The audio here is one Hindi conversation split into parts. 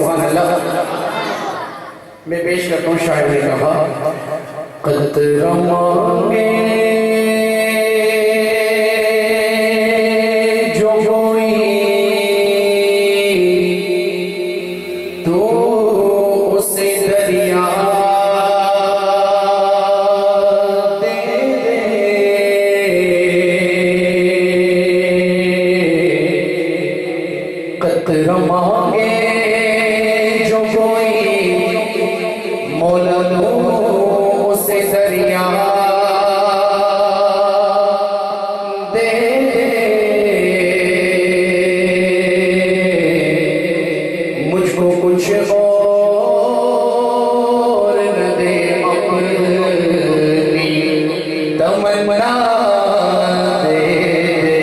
सुभान अल्लाह। मैं पेश करता हूँ, शायर ने कहा कतरा मांगे जो कोई तो उसे दरिया दे दे, कतरा मांगे जो कोई मौला दो उसे दरिया दे दे, मुझको कुछ और न दे अपनी तमन्ना दे दे,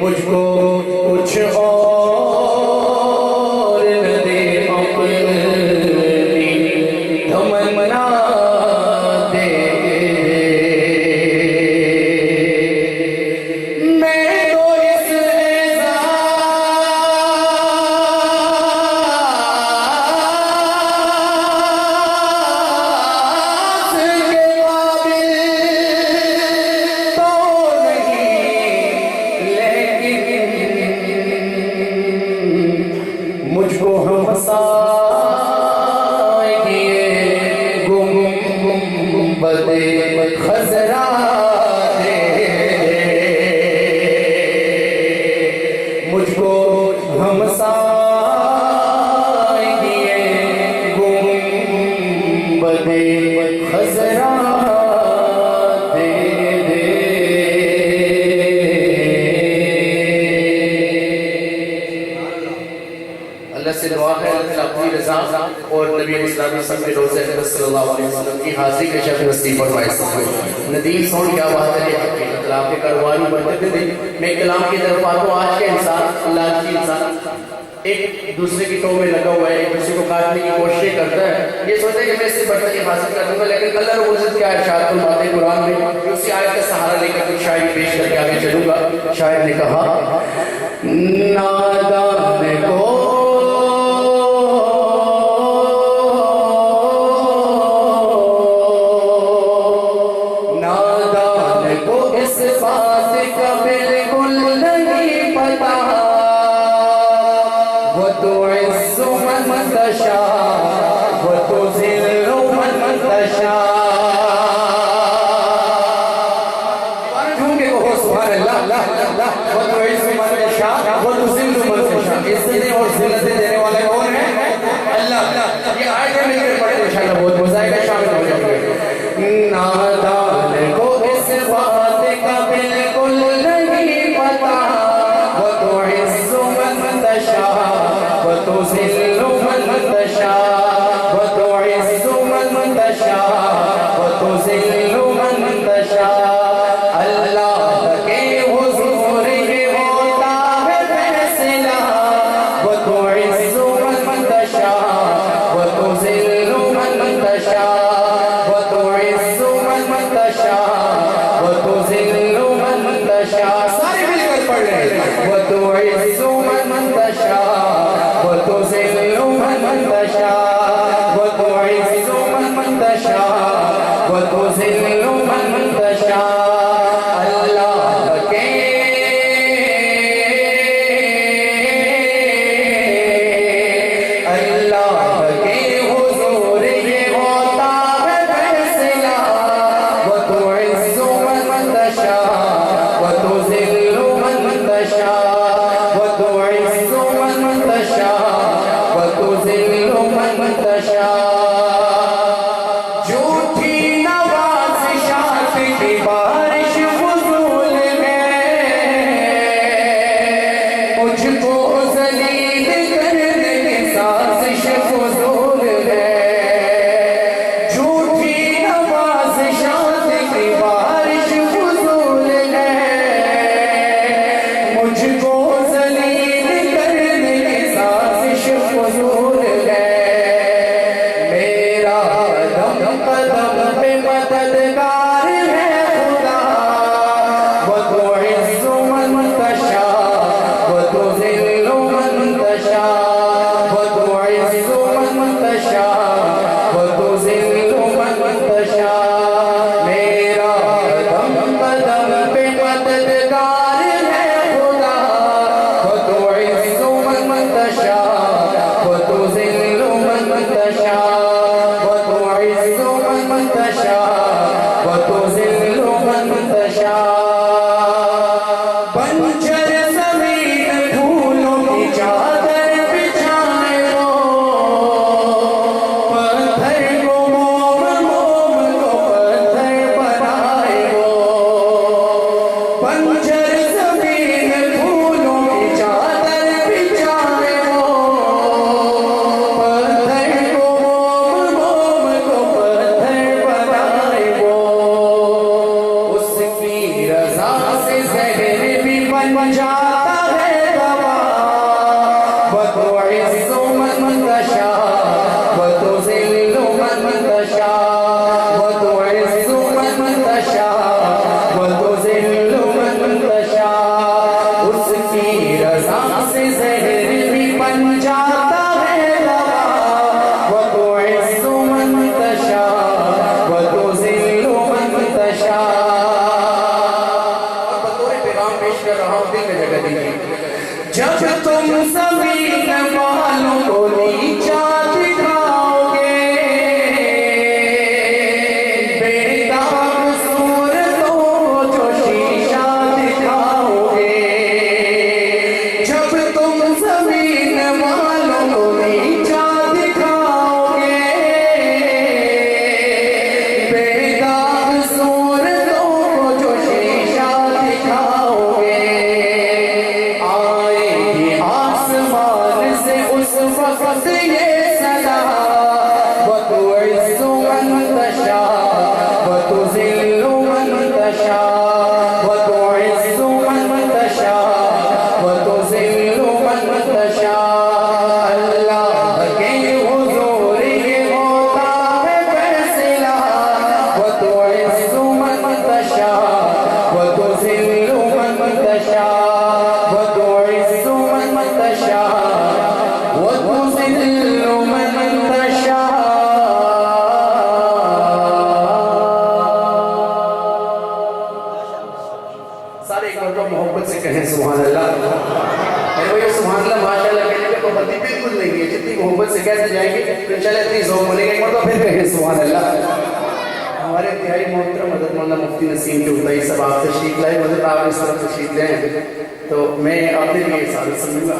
मुझको कुछ और न दे अपनी तमन्ना दे दे। मैं तो इस एहसास के काबिल तो नहीं, लेकिन मुझको हमसाए गुंबदे खजरा दे, मुझको हमसाए गुंबदे खजरा दे दे। अल्लाह से दुआ है अपनी रज़ा और नबी इस्लाम सल्लल्लाहु अलैहि वसल्लम की हाजिरी के शर्फ नसीब फरमाए। नदीम सोन क्या बात है, कलाम के कारोबारी बरकत दे। मैं कलाम की तरफ आता हूँ। आज के इंसान, लालची इंसान एक दूसरे की टो में लगा हुआ है, एक दूसरे को काटने की कोशिश करता है, ये सोचता है कि मैं इससे बर्तरी हासिल कर दूंगा, लेकिन अल्लाह रब्बुल इज्जत क्या इरशाद फरमाते हैं कुरान में, उसी आयत का सहारा लेकर कुछ शायरी पेश करके आगे चलूंगा। शायर ने कहा नादान को इस बात का बिल्कुल नहीं पता, वो तो इज़्ज़ु मन तशा वो तो ज़िल्लु मन तशा। क्योंकि वो सुभान अल्लाह, वो तो इज़्ज़ु मन तशा वो तो ज़िल्लु मन तशा। इज़्ज़त और ज़िल्लत देने वाला कौन है? अल्लाह। ये आयतें मिलकर पढ़े तो इंशाअल्लाह बहुत मजा आएगा, शामिल हो जाएंगे। नादान को इस बात का बिल्कुल नहीं पता, वो तो इज़्ज़ु मन तशा वो तो ज़िल्लु मन तशा, वो तो इज़्ज़ु मन तशा वो तो ज़िल्लु मन तशा। अल्लाह के हुज़ूर ये होता है फैसला, वो तो इज़्ज़ु मन तशा वो तो ज़िल्लु मन तशा, वो तो इज़्ज़ु मन तशा वो तो ज़िल्लु मन तशा। सारे मिलकर पढ़ रहे हैं। वो तो इज़्ज़ु मन तशा वो तो ज़िल्लु मन तशा, वो तो इज़्ज़ु मन तशा वो तो ज़िल्लु मन तशा। अल्लाह के हुज़ूर ये होता है फैसला, वो तो इज़्ज़ु मन तशा वो तो ज़िल्लु मन तशा, वो तो इज़्ज़ु मन तशा वो तो ज़िल्लु मन तशा। झूठी नवाज़िशात की बारिश फ़ुज़ूल है, मुझको ज़लील करने की साज़िश फ़ुज़ूल है। झूठी नवाज़िशात की बारिश फ़ुज़ूल है, मुझको ज़लील करने की साज़िश फ़ुज़ूल है। मेरा दम कदम पे मददगार है खुदा, वो तो इज़्ज़ु मन तशा वो तो वतुइज़्ज़ु मन तशा वतुज़िल्लु मन तशा वतुइज़्ज़ु मन तशा वतुज़िल्लु मन तशा। उसकी रज़ा से ज़हर भी बन जाता है दवा। वतुइज़्ज़ु मन तशा वतुज़िल्लु मन तशा। बतौर पैगाम पेश कर रहा हूँ, दिल में जगह दीजिए। जब तुम ज़मीन वालों को नीचा दिखाओगे, बेदाग सूरतों को जो शीशा दिखाओगे। जब तुम ज़मीन वालों को नीचा दिखाओगे, बेदाग सूरतों को जो शीशा दिखाओगे। आएगी आसमान से उस वक्त ये सदा, वतुइज़्ज़ु मन तशा वतुज़िल्लु मन तशा वतुइज़्ज़ु मन तशा वतुज़िल्लु मन तशा। अल्लाह के हुज़ूर ये होता है फैसला। वतुइज़्ज़ु मन तशा वतुज़िल्लु मन तशा वतुइज़्ज़ु मन तशा वतुज़िल्लु मन तशा। सारे एक बार मोहब्बत से कहें सुभान अल्लाह। अरे भैया सुभान अल्लाह माशाअल्लाह कहने पे पाबंदी बिल्कुल नहीं है। जितनी मोहब्बत से कहते जाएंगे तो इंशाअल्लाह इतनी ज़ौक़ मिलेगा। एक बार तो फिर कहें सुभान अल्लाह। हमारे इंतहाई मोहतरम हज़रत मौलाना मुफ्ती नसीम के उताई सब आप तशरीफ लाए। मतलब आप इस तरफ तशरीफ लें तो मैं अपने लिए सारे समझूंगा।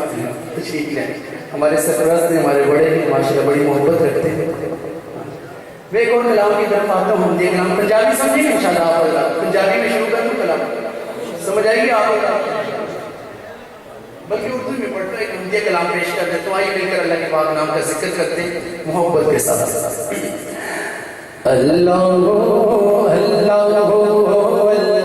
तशरीफ लें। हमारे सरपरस्त ने, हमारे बड़े हैं, माशाअल्लाह बड़ी मोहब्बत रखते हैं। मैं एक और कलाम की तरफ आता हूँ। ये कलाम पंजाबी समझेंगे इंशाअल्लाह आप। पंजाबी में शुरू कर दूँ कलाम, समझ आएगी आप? बल्कि उर्दू में पढ़ रहा है। हिंदी कलाम पेश कर दे तो आइए मिलकर अल्लाह के पाक नाम का जिक्र करते हैं मोहब्बत के साथ। अल्लाह अल्लाह अल्लाह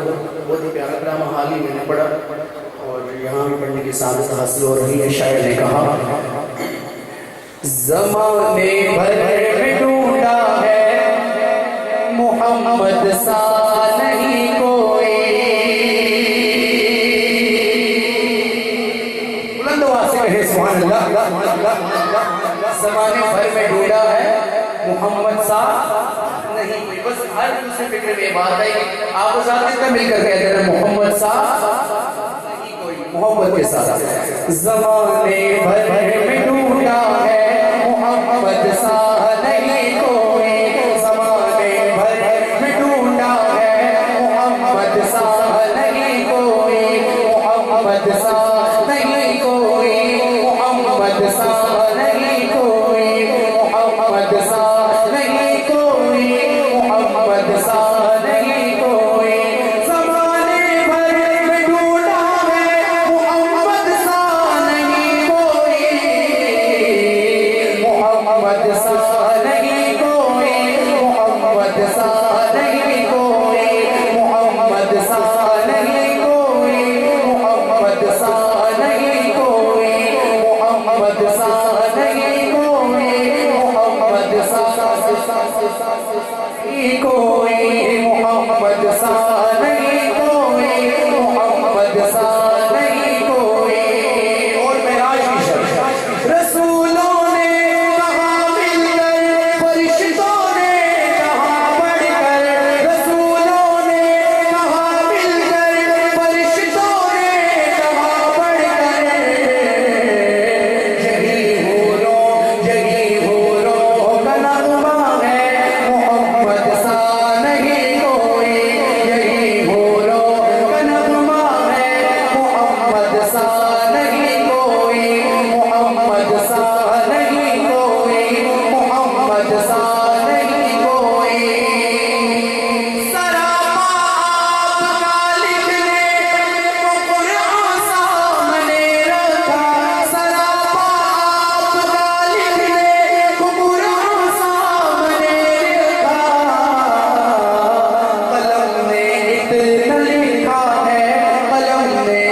बहुत ही प्यारा ड्रामा हाल ही मैंने पढ़ा और यहाँ भी पढ़ने की सादत हासिल हो रही है। शायर ने कहा, ज़माने भर में ढूंढा है मोहम्मद सा नहीं कोई। बुलंद आवाज़ से कहे सुभान अल्लाह। ज़माने भर में ढूंढा है मोहम्मद सा नहीं कोई। बस हर दूसरे फिक्र में बात है कि आप उस आदमी का मिलकर कहते हैं मोहम्मद सा नहीं कोई, मोहब्बत के साथ। ज़माने भर में ढूंढा है मोहम्मद सा नहीं कोई। ज़माने भर में ढूंढा है मोहम्मद सा नहीं कोई। मोहम्मद सा नहीं कोई। मोहम्मद सा नहीं कोई। मोहम्मद सा नहीं कोई। मोहम्मद सा नहीं कोई। ज़माने भर में ढूंढा है मोहम्मद सा नहीं कोई। मोहम्मद सा नहीं कोई। मोहम्मद सा नहीं कोई। मोहम्मद सा नहीं कोई। मोहम्मद सा नहीं कोई। मोहम्मद सा नहीं कोई। मोहम्मद सा नहीं कोई। मोहम्मद सा नहीं कोई। मोहम्मद सा नहीं कोई। और मेराज की शर्त, रसूलों ने कहा मिलकर, फरिश्तों ने कहा बढ़कर। रसूलों ने कहा मिलकर, फरिश्तों ने कहा बढ़कर। यही हूरों का नगमा है मोहम्मद सा नहीं कोई। यही हूरों का नगमा है मोहम्मद सा नहीं कोई। मोहम्मद सा नहीं कोई। मोहम्मद सा नहीं कोई। सरापा आपका लिखने को कुरान सामने रखा। सरापा आपका लिखने को कुरान सामने रखा। कलम ने इतना लिखा है, कलम ने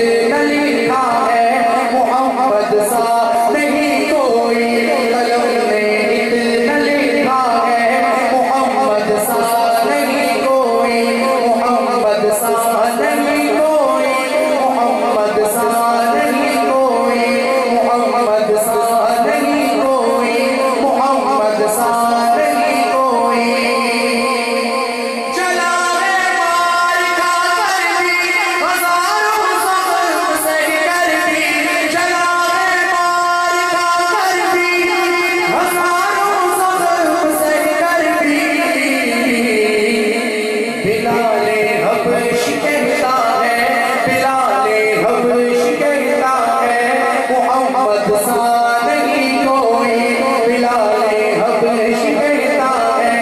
इतना लिखा है मोहम्मद सा नहीं कोई। कलम ने इतना लिखा है मोहम्मद सा नहीं कोई। मोहम्मद सा नहीं कोई। मोहम्मद सा नहीं कोई। मोहम्मद सा नहीं कोई। मोहम्मद सा नहीं कोई। चला है मार खाकर भी, हज़ारों ज़ख्म सह कर भी। चला है मार खाकर भी, हज़ारों ज़ख्म सह कर भी। बिलाले हबशी कहता है, बिलाले हबशी कहता है मोहम्मद सा नहीं कोई। बिलाले हबशी कहता है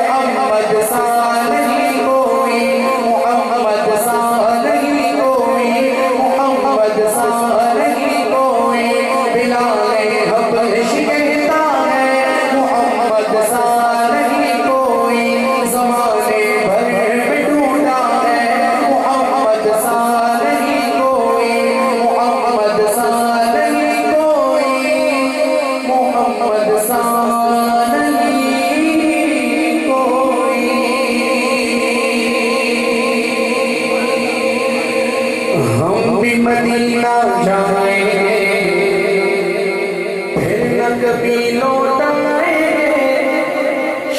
मोहम्मद सा नहीं कोई। मोहम्मद सा नहीं कोई। मोहम्मद सा नहीं कोई। बिलाले हबशी कहता है मोहम्मद सा नहीं कोई। ज़माने भर में ढूंढा है मोहम्मद सा नहीं कोई। मोहम्मद सा नहीं कोई। मोहम्मद सा नहीं कोई। हम भी मदीना जाएंगे, फिर न कभी लौटाएंगे।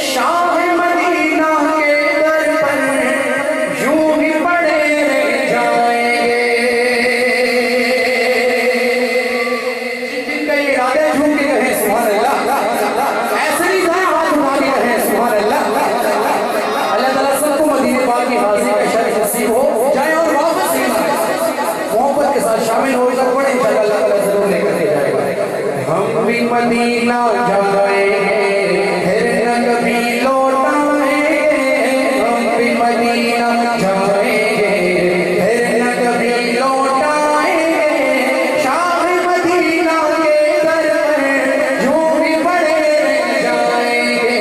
शाह मदीना के दर पर यूं ही पड़े रह जाएंगे। जिनका ये इरादा है झूम के कहें सुभान अल्लाह। ऐसे नहीं कहें, हाथ उठा के कहें सुभान अल्लाह। अल्लाह ताला सबको मदीने पाक की हाज़िरी का शर्फ नसीब हो जाए और वापस ही ना आए। मोहब्बत के साथ शामिल हो इधर पड़े, इंशाअल्लाह अल्लाह ताला जरूर लेकर के जाएगा। हम भी मदीना जाएंगे, फिर न कभी लौटाएंगे। हम भी मदीना जाएंगे, फिर न कभी लौटाएंगे। शाह मदीना के दर पर यूं ही पड़े रह जाएंगे।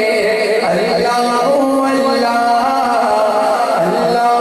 अल्लाह अल्लाह अल्लाह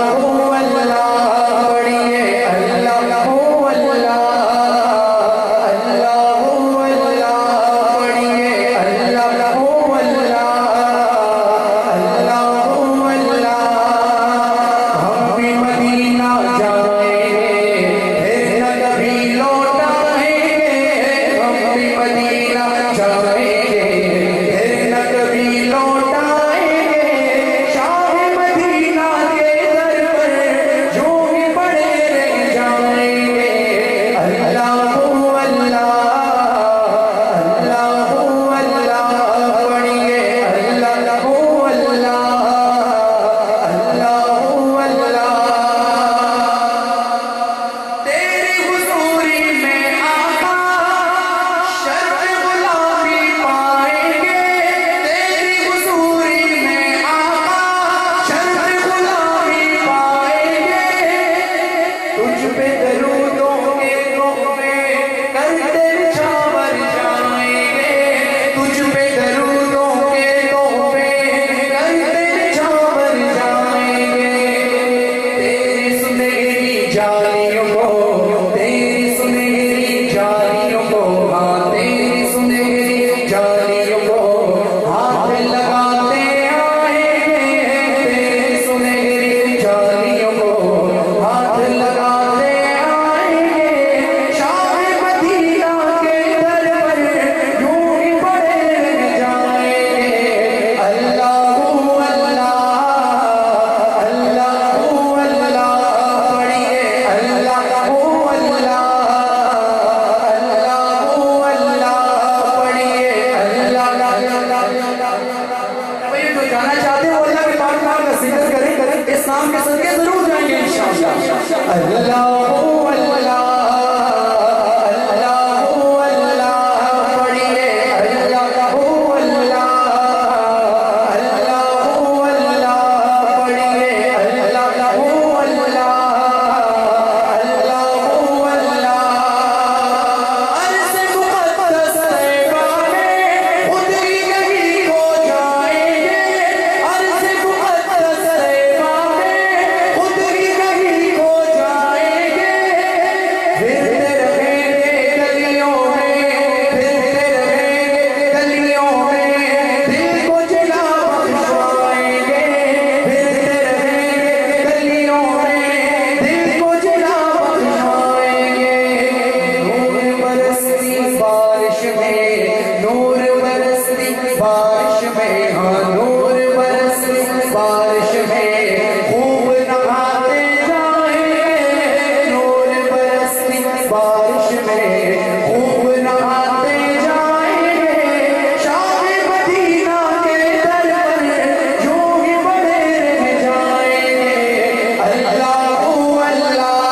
जालियों को हाथ लगाते आएंगे, सुनहरी जालियों को हाथ लगाते आएंगे, शाह मदीना के दर पर यूं ही पड़े रह जाएंगे। अल्लाहू अल्लाह अल्लाहू अल्लाह पढ़िए, अल्लाहू अल्लाह अल्लाहू अल्लाह पढ़िए, अल्लाह। भाई जो जाना चाहते हैं वो अल्लाह के पाक नाम का जिक्र करें, इस नाम के सदके जरूर जाएंगे इंशाअल्लाह। अल्लाहू अल्लाह अल्लाहू अल्लाह पढ़िए, अल्लाहू अल्लाह अल्लाहू अल्लाह पढ़िए, अल्लाहू अल्लाह अल्लाहू अल्लाह। अर्ज़ मुक़द्दस तैबा में खुद ही कहीं खो जाएंगे, अर्ज़ मुक़द्दस तैबा में खुद ही कहीं खो जाएंगे। फिरते रहेंगे गलियों में, फिरते रहेंगे गलियों में, दिल को जला बख्शवाएंगे। फिरते रहेंगे गलियों में, दिल को जला बख्शवाएंगे। नूर बरसती बारिश में, नूर बरसती बारिश में, हाँ नूर बरसती बारिश में खूब नहाते जाएंगे। नूर बरसती बारिश में खूब नहाते जाएंगे, शाह मदीना के दर पर यूं ही पड़े रह जाएंगे। अल्लाहू अल्लाह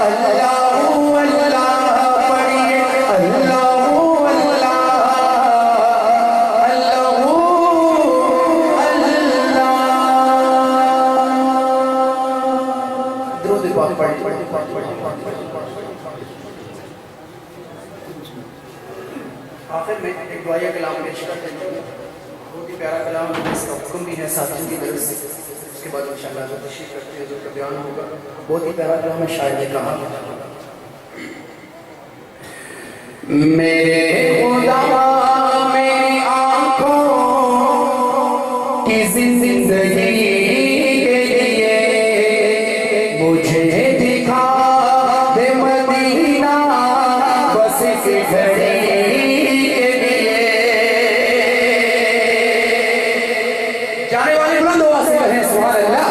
अल्लाहू अल्लाह पढ़िए, अल्लाहू अल्लाह अल्लाहू अल्लाह। दुरूद पाक पढ़िए। आखिर में एक दुआया कलाम पेश करते हैं, बहुत ही प्यारा कलाम है, इसका हुक्म भी है साथियों की तरफ से। उसके बाद इंशाअल्लाह जो तशरीफ करते हैं, जो का बयान होगा, बहुत ही प्यारा कलाम है। शायर ने कहा, मेरे खुदा मेरी आंखों की जिंदगी के लिए मुझे दिखा दे मदीना बस एक घड़ी के लिए। जाने वाले बुलंद आवाज़ से कहें सुभान अल्लाह।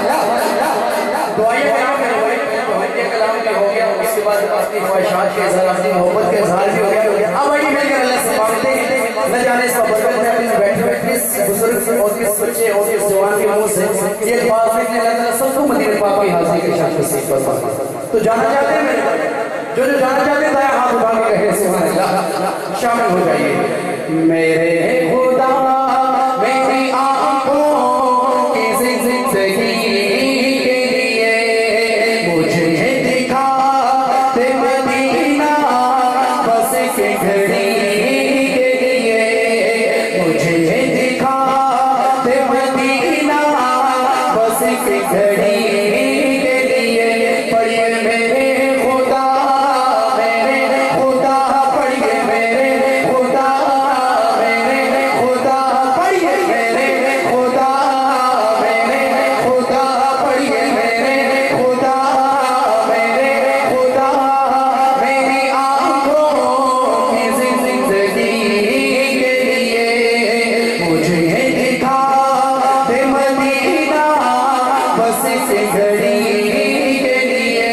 दुआएं कलाम है भाई, दुआएं कलाम का हो गया, उसके बाद अपनी ख्वाहिशात के इज़हार, अपनी मोहब्बत के इज़हार भी हो गया। अब बड़ी मिलकर अल्लाह से मांगते हैं, न जाने इसका बरकत है अपने बैठे बैठे इस बुजुर्ग से और इस बच्चे और इस जवान के मुंह से ये बात निकले, अल्लाह ताला सबको मदीने पाक की हाज़िरी के शान नसीब फरमाए। तो जाना चाहते हैं मेरे भाई, जो जाना चाहते हैं दाया हाथ उठा के कहें सुभान अल्लाह, शामिल हो जाइए। मेरे खुदा मेरी आंखों की जिंदगी के लिए मुझे दिखा दे मदीना बस एक घड़ी के लिए, मुझे दिखा दे मदीना बस एक घड़ी के लिए। पढ़िए मेरे खुदा पढ़िए मेरे खुदा पढ़िए मेरे खुदा पढ़िए मेरे खुदा मेरी आंखों की जिंदगी के लिए मुझे दिखा दे मदीना बस एक घड़ी के लिए।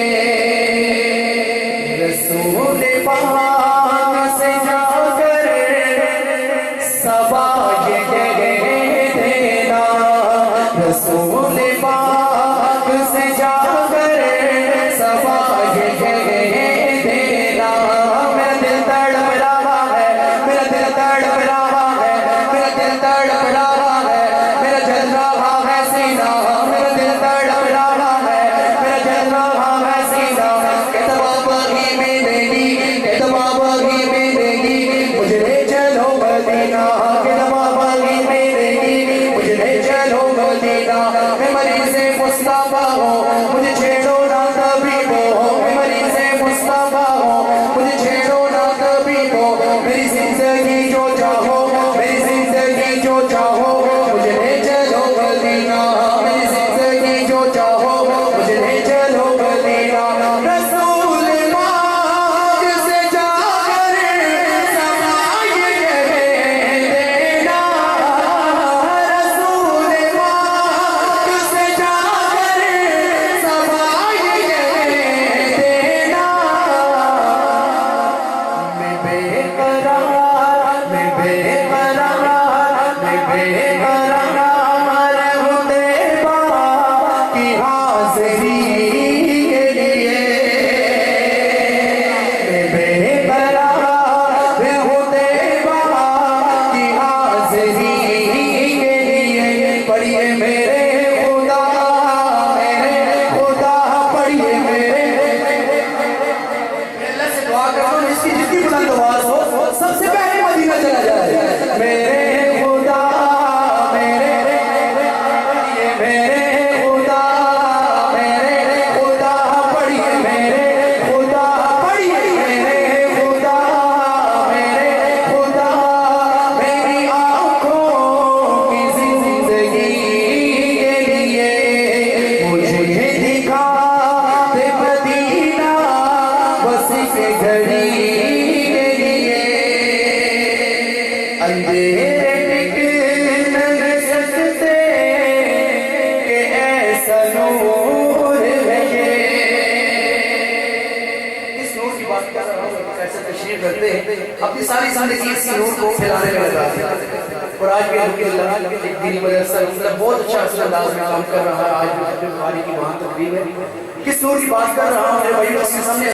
रसूल पाक से जाकर सबा ये कह देना, रसूल पाक से जाकर सबा ये कह देना। मेरा दिल तड़प रहा है, मेरा दिल तड़प रहा है, मेरा दिल तड़प रहा है, मेरा जल रहा है सीना, मेरा दिल तड़प रहा है, मेरा जल रहा है सीना। किताब ही मिलेगी, किताब ही मिलेगी, मुझे ले चलो मदीना। किताब ही मिलेगी, मुझे ले चलो मदीना। बेकरार हूँ देवा की हाज़िरी के लिए, बेकरार हूँ देवा की हाज़िरी के लिए। पढ़िए मेरे खुदा पढ़िए मेरे, अल्लाह से दुआ करो इसकी जितनी बुलंद आवाज़ हो सबसे पहले मदीना चला जाए। मेरे खुदा मेरे खुदा पढ़िए मेरे खुदा पढ़िए मेरे खुदा मेरी आँखों की जिंदगी के लिए मुझे दिखा दे मदीना बस के घड़ी के लिए। अंधेरे टिक नहीं सकते कि ऐसा नूर है ये। इस नूर की बात कर रहा हूँ, कैसे तशरीफ रखते हैं अपनी सारी जिंदगी इस नूर को फैलाने में लगा दिया। और आज भी अल्हम्दुलिल्लाह एक दिन मदरसा मतलब बहुत अच्छा अंदाज में काम कर रहा है। आज बुखारी की वहाँ तकरीब है, किस नूर की बात कर रहा हूँ मेरे भाइयों के सामने।